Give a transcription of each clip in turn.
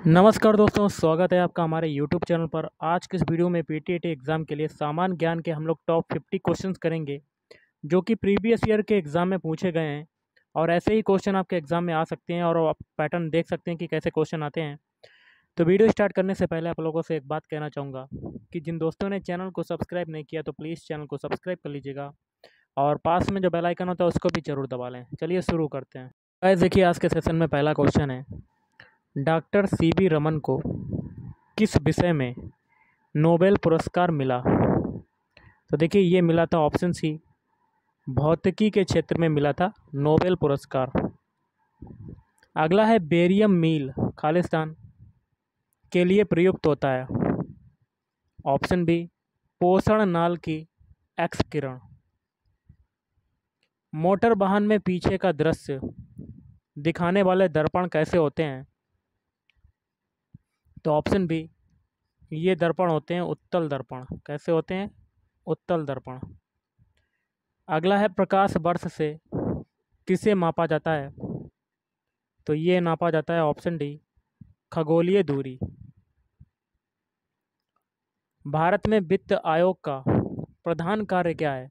नमस्कार दोस्तों, स्वागत है आपका हमारे YouTube चैनल पर। आज के इस वीडियो में पीटीईटी एग्ज़ाम के लिए सामान्य ज्ञान के हम लोग टॉप 50 क्वेश्चंस करेंगे, जो कि प्रीवियस ईयर के एग्ज़ाम में पूछे गए हैं। और ऐसे ही क्वेश्चन आपके एग्ज़ाम में आ सकते हैं और आप पैटर्न देख सकते हैं कि कैसे क्वेश्चन आते हैं। तो वीडियो स्टार्ट करने से पहले आप लोगों से एक बात कहना चाहूँगा कि जिन दोस्तों ने चैनल को सब्सक्राइब नहीं किया तो प्लीज़ चैनल को सब्सक्राइब कर लीजिएगा और पास में जो बेल आइकन होता है उसको भी ज़रूर दबा लें। चलिए शुरू करते हैं। गाइस देखिए, आज के सेशन में पहला क्वेश्चन है, डॉक्टर सीवी रमन को किस विषय में नोबेल पुरस्कार मिला? तो देखिए, ये मिला था ऑप्शन सी, भौतिकी के क्षेत्र में मिला था नोबेल पुरस्कार। अगला है, बेरियम मील खालिस्तान के लिए प्रयुक्त होता है। ऑप्शन बी, पोषण नाल की एक्स किरण। मोटर वाहन में पीछे का दृश्य दिखाने वाले दर्पण कैसे होते हैं? तो ऑप्शन बी, ये दर्पण होते हैं उत्तल दर्पण। कैसे होते हैं? उत्तल दर्पण। अगला है, प्रकाश वर्ष से किसे मापा जाता है? तो ये नापा जाता है ऑप्शन डी, खगोलीय दूरी। भारत में वित्त आयोग का प्रधान कार्य क्या है?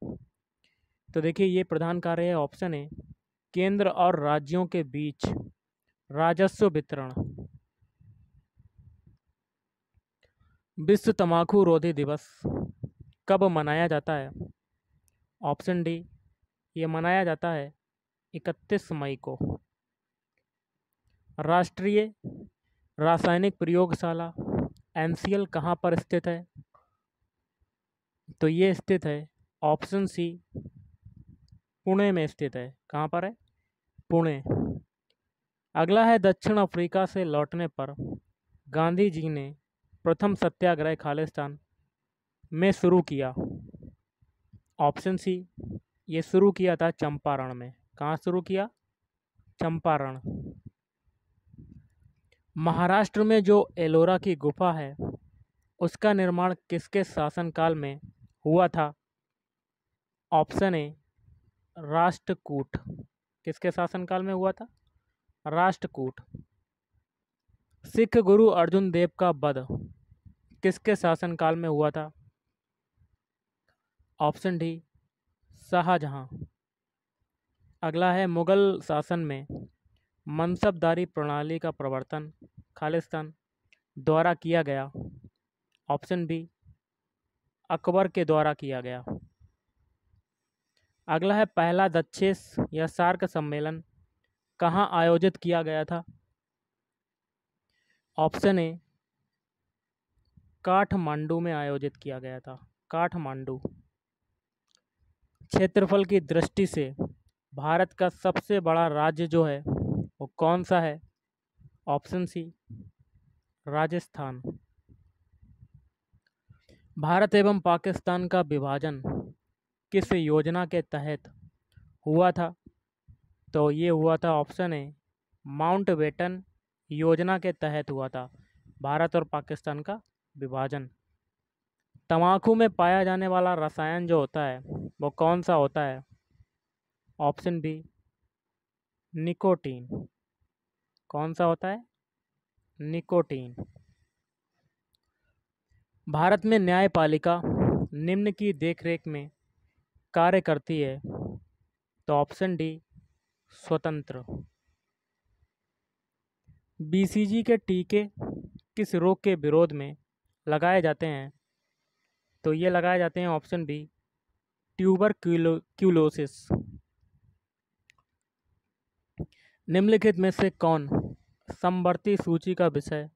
तो देखिए, ये प्रधान कार्य है ऑप्शन ए, केंद्र और राज्यों के बीच राजस्व वितरण। विश्व तंबाकू रोधी दिवस कब मनाया जाता है? ऑप्शन डी, ये मनाया जाता है 31 मई को। राष्ट्रीय रासायनिक प्रयोगशाला एनसीएल कहाँ पर स्थित है? तो ये स्थित है ऑप्शन सी, पुणे में स्थित है। कहाँ पर है? पुणे। अगला है, दक्षिण अफ्रीका से लौटने पर गांधी जी ने प्रथम सत्याग्रह खालिस्तान में शुरू किया। ऑप्शन सी, ये शुरू किया था चंपारण में। कहाँ शुरू किया? चंपारण। महाराष्ट्र में जो एलोरा की गुफा है उसका निर्माण किसके शासनकाल में हुआ था? Option A, Rashtrakuta. किसके शासनकाल में हुआ था? राष्ट्रकूट। सिख गुरु अर्जुन देव का वध किसके शासनकाल में हुआ था? Option D, Shah Jahan. अगला है, मुगल शासन में मनसबदारी प्रणाली का प्रवर्तन खालिस्तान द्वारा किया गया। ऑप्शन बी, अकबर के द्वारा किया गया। अगला है, पहला दक्षेस या सार्क सम्मेलन कहाँ आयोजित किया गया था? ऑप्शन ए, काठमांडू में आयोजित किया गया था। काठमांडू। क्षेत्रफल की दृष्टि से भारत का सबसे बड़ा राज्य जो है वो कौन सा है? Option C, Rajasthan. भारत एवं पाकिस्तान का विभाजन किस योजना के तहत हुआ था? तो ये हुआ था ऑप्शन ए, माउंटबेटन योजना के तहत हुआ था भारत और पाकिस्तान का विभाजन। तंबाकू में पाया जाने वाला रसायन जो होता है वो कौन सा होता है? Option B, nicotine. कौन सा होता है? निकोटीन। भारत में न्यायपालिका निम्न की देखरेख में कार्य करती है। तो ऑप्शन डी, स्वतंत्र। बीसीजी के टीके किस रोग के विरोध में लगाए जाते हैं? तो ये लगाए जाते हैं ऑप्शन बी, ट्यूबरक्यूलोसिस। निम्नलिखित में से कौन समवर्ती सूची का विषय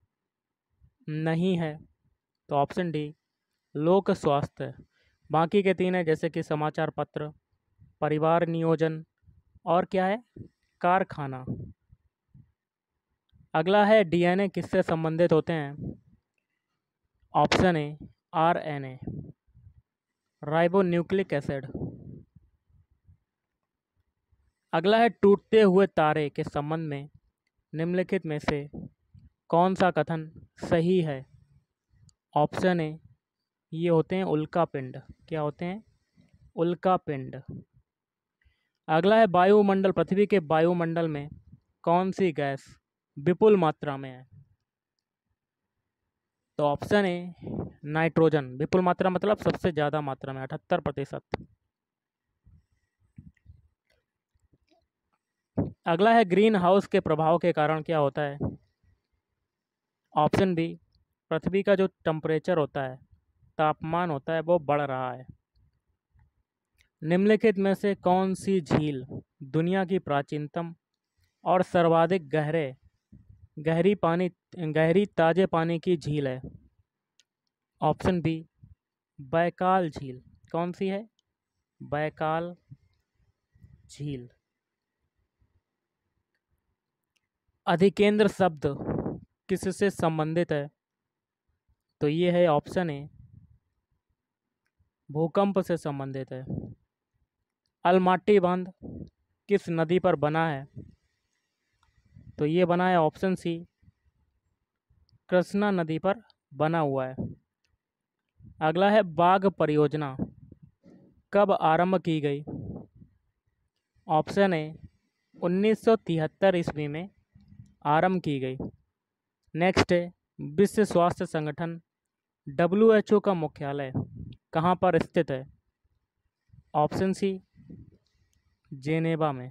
नहीं है? तो ऑप्शन डी, लोक स्वास्थ्य। बाकी के तीन है, जैसे कि समाचार पत्र, परिवार नियोजन और क्या है? कारखाना। अगला है, डीएनए किससे संबंधित होते हैं? Option A, RNA, ribonucleic acid. अगला है, टूटते हुए तारे के संबंध में निम्नलिखित में से कौन सा कथन सही है? ऑप्शन ए, ये होते हैं उल्का पिंड। क्या होते हैं? उल्का पिंड। अगला है, वायुमंडल, पृथ्वी के वायुमंडल में कौन सी गैस विपुल मात्रा में है? तो ऑप्शन ए नाइट्रोजन, विपुल मात्रा मतलब सबसे ज़्यादा मात्रा में 78%। अगला है ग्रीन हाउस के प्रभाव के कारण क्या होता है। ऑप्शन बी पृथ्वी का जो टेम्परेचर होता है, तापमान होता है, वो बढ़ रहा है। निम्नलिखित में से कौन सी झील दुनिया की प्राचीनतम और सर्वाधिक गहरी ताजे पानी की झील है। ऑप्शन बी बैकाल झील। कौन सी है? बैकाल झील। अधिकेंद्र शब्द किससे संबंधित है? तो ये है ऑप्शन ए भूकंप से संबंधित है। अलमाटी बांध किस नदी पर बना है? तो ये बना है ऑप्शन सी कृष्णा नदी पर बना हुआ है। अगला है बाघ परियोजना कब आरंभ की गई? ऑप्शन ए 1973 ईस्वी में आरंभ की गई। नेक्स्ट है विश्व स्वास्थ्य संगठन WHO का मुख्यालय कहाँ पर स्थित है? ऑप्शन सी जेनेवा में।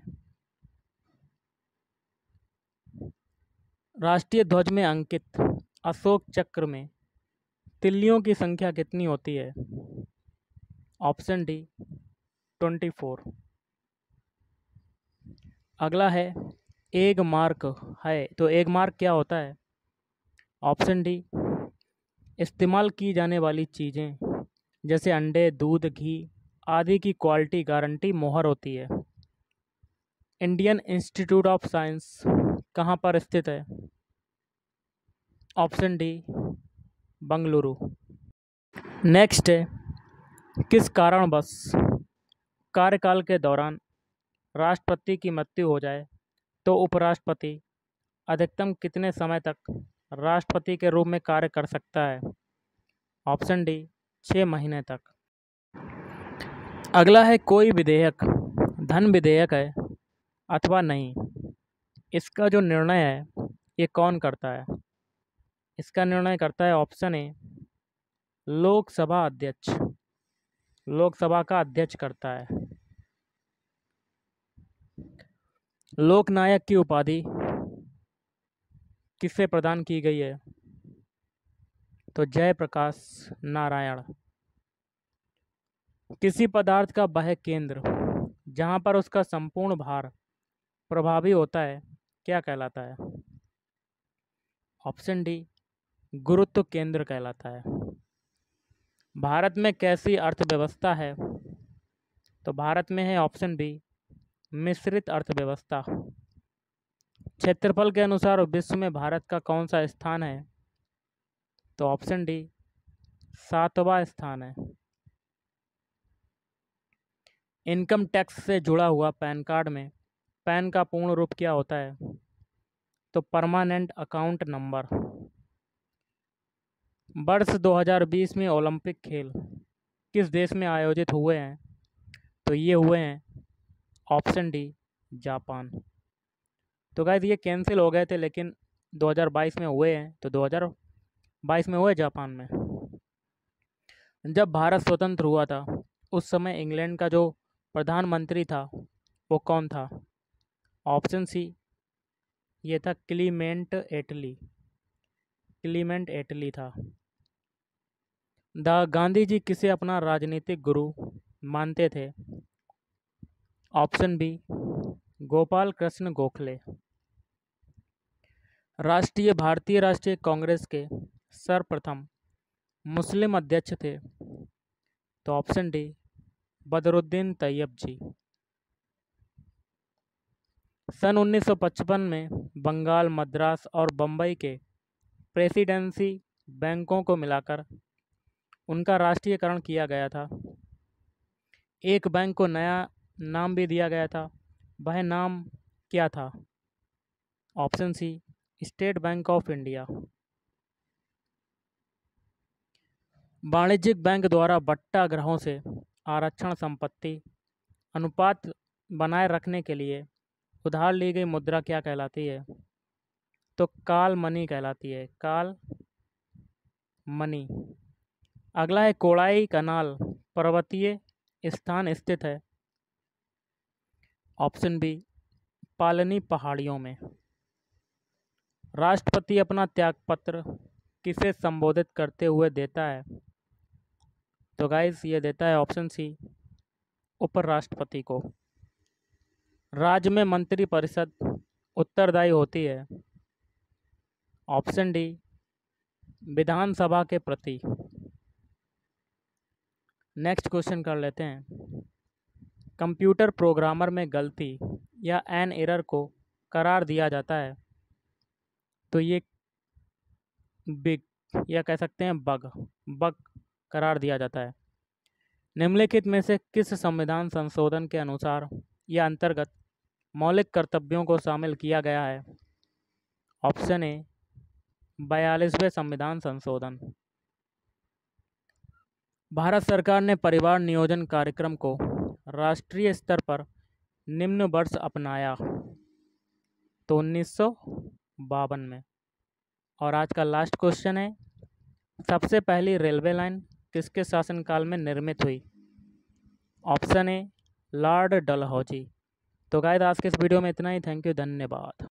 राष्ट्रीय ध्वज में अंकित अशोक चक्र में तिल्लियों की संख्या कितनी होती है? Option D 24। अगला है एग मार्क है, तो एग मार्क क्या होता है? ऑप्शन डी इस्तेमाल की जाने वाली चीज़ें जैसे अंडे, दूध, घी आदि की क्वालिटी गारंटी मोहर होती है। इंडियन इंस्टीट्यूट ऑफ साइंस कहाँ पर स्थित है? Option D Bengaluru. नेक्स्ट है किस कारणवश कार्यकाल के दौरान राष्ट्रपति की मृत्यु हो जाए तो उपराष्ट्रपति अधिकतम कितने समय तक राष्ट्रपति के रूप में कार्य कर सकता है? ऑप्शन डी 6 महीने तक। अगला है कोई विधेयक धन विधेयक है अथवा नहीं, इसका जो निर्णय है ये कौन करता है? इसका निर्णय करता है ऑप्शन ए लोकसभा अध्यक्ष। लोकसभा का अध्यक्ष करता है। लोकनायक की उपाधि किससे प्रदान की गई है? तो जयप्रकाश नारायण। किसी पदार्थ का बाह्य केंद्र जहाँ पर उसका संपूर्ण भार प्रभावी होता है क्या कहलाता है? ऑप्शन डी गुरुत्व केंद्र कहलाता है। भारत में कैसी अर्थव्यवस्था है? तो भारत में है ऑप्शन बी मिश्रित अर्थव्यवस्था। क्षेत्रफल के अनुसार विश्व में भारत का कौन सा स्थान है? तो ऑप्शन डी 7वां स्थान है। इनकम टैक्स से जुड़ा हुआ पैन कार्ड में पैन का पूर्ण रूप क्या होता है? तो परमानेंट अकाउंट नंबर। वर्ष 2020 में ओलंपिक खेल किस देश में आयोजित हुए हैं? तो ये हुए हैं ऑप्शन डी जापान। तो गाइस ये कैंसिल हो गए थे लेकिन 2022 में हुए हैं, तो 2022 में हुए जापान में। जब भारत स्वतंत्र हुआ था उस समय इंग्लैंड का जो प्रधानमंत्री था वो कौन था? ऑप्शन सी ये था क्लीमेंट एटली। क्लीमेंट एटली था। गांधी जी किसे अपना राजनीतिक गुरु मानते थे? Option B Gopal Krishna Gokhale. भारतीय राष्ट्रीय कांग्रेस के सर्वप्रथम मुस्लिम अध्यक्ष थे? तो option D Badruddin Tyabji. सन 1955 में बंगाल, मद्रास और बम्बई के प्रेसिडेंसी बैंकों को मिलाकर उनका राष्ट्रीयकरण किया गया था। एक बैंक को नया नाम भी दिया गया था, वह नाम क्या था? Option C State Bank of India. वाणिज्यिक बैंक द्वारा बट्टाग्रहों से आरक्षण संपत्ति अनुपात बनाए रखने के लिए उधार ली गई मुद्रा क्या कहलाती है? तो काल मनी कहलाती है। काल मनी। अगला है कोड़ाई कनाल पर्वतीय स्थान स्थित है। ऑप्शन बी पालनी पहाड़ियों में। राष्ट्रपति अपना त्यागपत्र किसे संबोधित करते हुए देता है? तो गाइस ये देता है ऑप्शन सी उपराष्ट्रपति को। राज्य में मंत्री परिषद उत्तरदायी होती है। ऑप्शन डी विधानसभा के प्रति। नेक्स्ट क्वेश्चन कर लेते हैं। कंप्यूटर प्रोग्रामर में गलती या एन एरर को करार दिया जाता है। तो ये बिग या कह सकते हैं बग करार दिया जाता है। निम्नलिखित में से किस संविधान संशोधन के अनुसार या अंतर्गत मौलिक कर्तव्यों को शामिल किया गया है? ऑप्शन ए 42वें संविधान संशोधन। भारत सरकार ने परिवार नियोजन कार्यक्रम को राष्ट्रीय स्तर पर निम्न वर्ष अपनाया। तो 1952 में। और आज का लास्ट क्वेश्चन है, सबसे पहली रेलवे लाइन किसके शासनकाल में निर्मित हुई? Option A Lord Dalhousie. तो गाइस आज के इस वीडियो में इतना ही। थैंक यू, धन्यवाद।